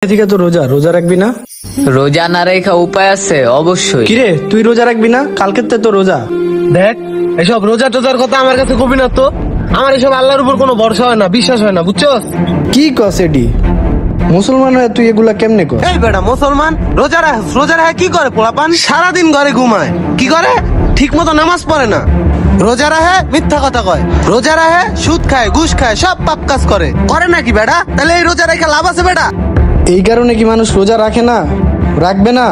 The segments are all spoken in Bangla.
থেকে তো রোজা রোজা রাখবি না? রোজা না রেখা উপায় আছে অবশ্যই। কিরে তুই রোজা রাখবি না? কালকের তো রোজা। দেখ এসব রোজা টোজার কথা আমার কাছে কবি না তো। আমার এসব আল্লাহর উপর কোনো ভরসা হয় না, বিশ্বাস হয় না, বুঝছস? কি কস এডি? মুসলমান হয়ে তুই এগুলা কেমনে কর? এই বেটা মুসলমান রোজা রাখে কি করে? পোলাপান সারাদিন ঘরে ঘুমায়, কি করে? ঠিক মতো নামাজ পড়ে না। রোজা রাখে মিথ্যা কথা কয়, রোজা রাখে সুদ খায়, ঘুষ খায়, সব পাপ কাজ করে নাকি বেটা? তাহলে এই রোজা রেখে লাভ আছে বেটা? এই কারণে কি মানুষ রোজা রাখে না? রাখবে না?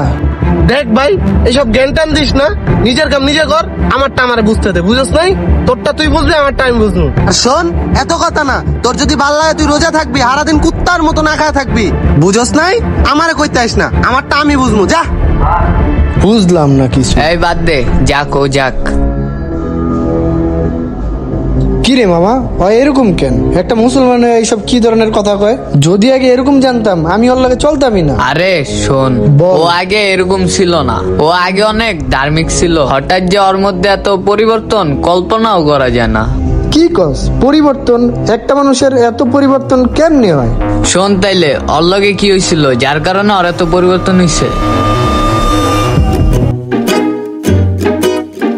দেখ ভাই এইসব জ্ঞান টান দিস না, নিজের কাম নিজে কর। আমারটা আমারে বুঝতে দে, বুঝছ নাই? তোরটা তুই বুঝবি, আমারটা আমি বুঝবো। আর শোন, এত কথা না, তোর যদি ভাল লাগে তুই রোজা থাকবি, সারাদিন কুত্তার মতো না খায় থাকবি, বুঝছ নাই? আমারে কইতে আইস না, আমারটা আমি বুঝবো, যা। বুঝলাম না কিছু। এই বাদ দে, যাক ও যাক। কিরে মামা হয় এরকম কেন? একটা মুসলমান হয়ে এইসব কি ধরনের কথা কয়? যদি আগে এরকম জানতাম আমি ওর লাগে চলতামই না। আরে শোন, বল। ও আগে এরকম ছিল না, ও আগে অনেক ধার্মিক ছিল। হঠাৎ যে ওর মধ্যে এত পরিবর্তন কল্পনাও করা যায় না। কি কস পরিবর্তন? একটা মানুষের এত পরিবর্তন কেমনে হয়? শোন তাইলে ওর লগে কি হয়েছিল যার কারণে ওর এত পরিবর্তন হয়েছে।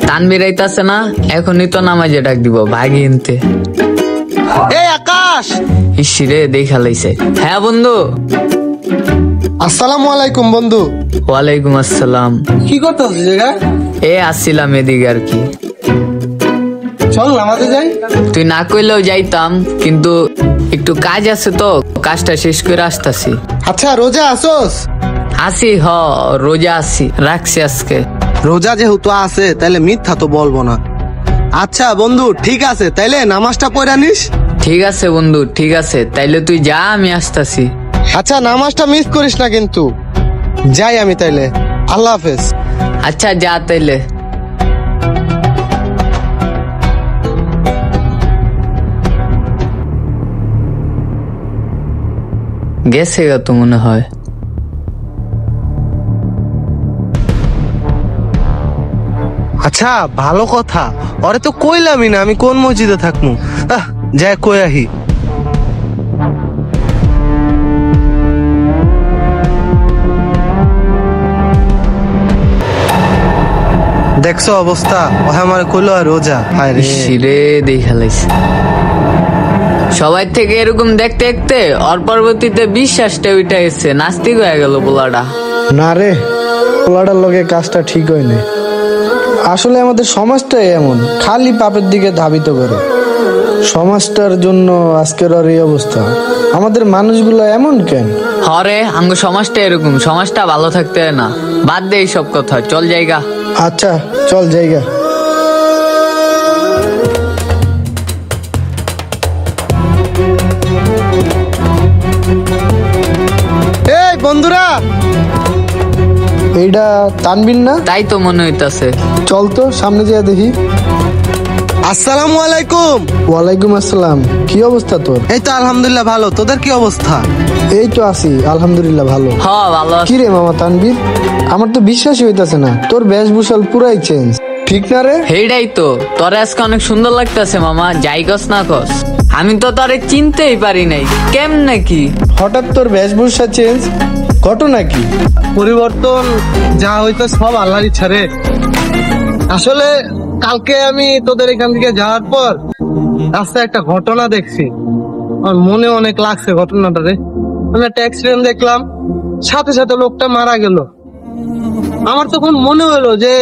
তানভীর আইতাছে না, এখনই তো নামাজে ডাক দিব ভাগি এনতে। এই আকাশ, ইসিরে দেখা লাইছে। হ্যাঁ বন্ধু। আসসালামু আলাইকুম বন্ধু। ওয়ালাইকুম আসসালাম। কি করতেছিস জায়গা? এ আসছিলাম এদিকে আর কি। চল নামাজে যাই। তুই না কইলেও যাইতাম, কিন্তু একটু কাজ আছে তো, কাজটা শেষ করে আসতাছি। আচ্ছা রোজা আসোস? আসি রোজা আসি, রাখছি আজকে। রোজা যেহেতু আছে তাহলে মিথ্যা তো বলবো না। আচ্ছা বন্ধু ঠিক আছে, তাইলে নামাজটা পড়ে নিস। ঠিক আছে বন্ধু, ঠিক আছে, তাইলে তুই যা, আমি আসতাছি। আচ্ছা নামাজটা মিস করিস না কিন্তু। যাই আমি তাইলে, আল্লাহ হাফেজ। আচ্ছা যা তাইলে। গেছে গা তো মনে হয়। আচ্ছা ভালো কথা, ওরে তো কইলামই না আমি কোন মসজিদে থাকবো। যাই কই আহি। দেখছো অবস্থা, ও আমার কইলো আর রোজা। হায় রে। ইসিরে দেখা লাইছে। সবাই থেকে এরকম দেখতে দেখতে ওর পরবর্তীতে বিশ্বাসটা উঠে গেছে, নাস্তিক হয়ে গেল পোলাটা। না রে, পোলাটার লগে কাজটা ঠিক হয় না। আসলে আমাদের সমাজটাই এমন, খালি পাপের দিকে ধাবিত করে। সমাজটার জন্য আজকের আর এই অবস্থা। আমাদের মানুষগুলো এমন কেন? হরে আঙ্গ সমাজটা এরকম, সমাজটা ভালো থাকতে হয় না। বাদ দে এইসব কথা, চল জায়গা। আচ্ছা চল জায়গা। এই বন্ধুরা, এইটা তানবিন না? তাই তো মনে হইতাছে। চল তো সামনে যেয়ে দেখি। আসসালামু আলাইকুম। ওয়ালাইকুম আসসালাম। কি অবস্থা তোর? এই তো আলহামদুলিল্লাহ ভালো, তোদের কি অবস্থা? এই তো আছি আলহামদুলিল্লাহ ভালো। ভালো আছি। কি রে মামা তানবীর, আমার তো বিশ্বাসই হইতাছে না, তোর বেশভূষাল পুরাই চেঞ্জ। ঠিক না রে? হেইডাই তো, তোরে আজকে অনেক সুন্দর লাগতেছে মামা, যাই কস না কস। আমি তো তোরে চিনতেই পারি নাই, কেমনে কি? হঠাৎ তোর বেশভূষা চেঞ্জ, ঘটনা কি? পরিবর্তন যা হইতো সব আল্লাহর ইচ্ছা রে। আসলে কালকে আমি তোদের এখান থেকে যাওয়ার পর রাস্তায় একটা ঘটনা দেখছি, আমার মনে অনেক লাগছে ঘটনাটা রে। আমি একটা অ্যাক্সিডেন্ট দেখলাম, সাথে সাথে লোকটা মারা গেল। আমার তখন মনে হলো যে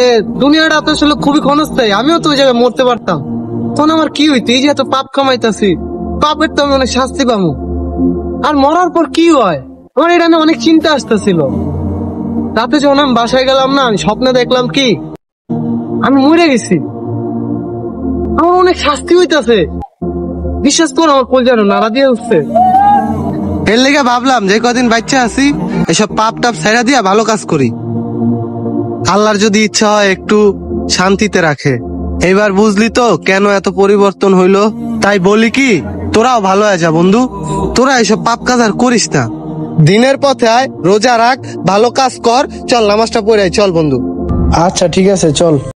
দুনিয়াটা তো আসলে খুবই ক্ষণস্থায়ী, আমিও তো ওই জায়গায় মরতে পারতাম। তখন আমার কি হইতো, এই যে এত পাপ কামাইতাছি, পাপের তো আমি অনেক শাস্তি পাবো, আর মরার পর কি হয় আমার এটা নিয়ে অনেক চিন্তা আসতেছিল। রাতে যখন আমি বাসায় গেলাম না, আমি স্বপ্নে দেখলাম কি আমি মরে গেছি, আমার অনেক শাস্তি হইতাছে। বিশ্বাস করো আমার কলজানো নাড়া দিয়ে উঠছে। এর লেগে ভাবলাম যে কদিন বাচ্চা আছি এসব পাপ টাপ ছেড়া দিয়া ভালো কাজ করি, আল্লাহর যদি ইচ্ছা হয় একটু শান্তিতে রাখে। এবার বুঝলি তো কেন এত পরিবর্তন হইলো। তাই বলি কি, তোরাও ভালো হয়ে যা বন্ধু, তোরা এসব পাপ কাজ আর করিস না। দিনের পথে আয়, রোজা রাখ, ভালো কাজ কর, চল নামাজটা পড়ে আয়, চল বন্ধু। আচ্ছা ঠিক আছে চল।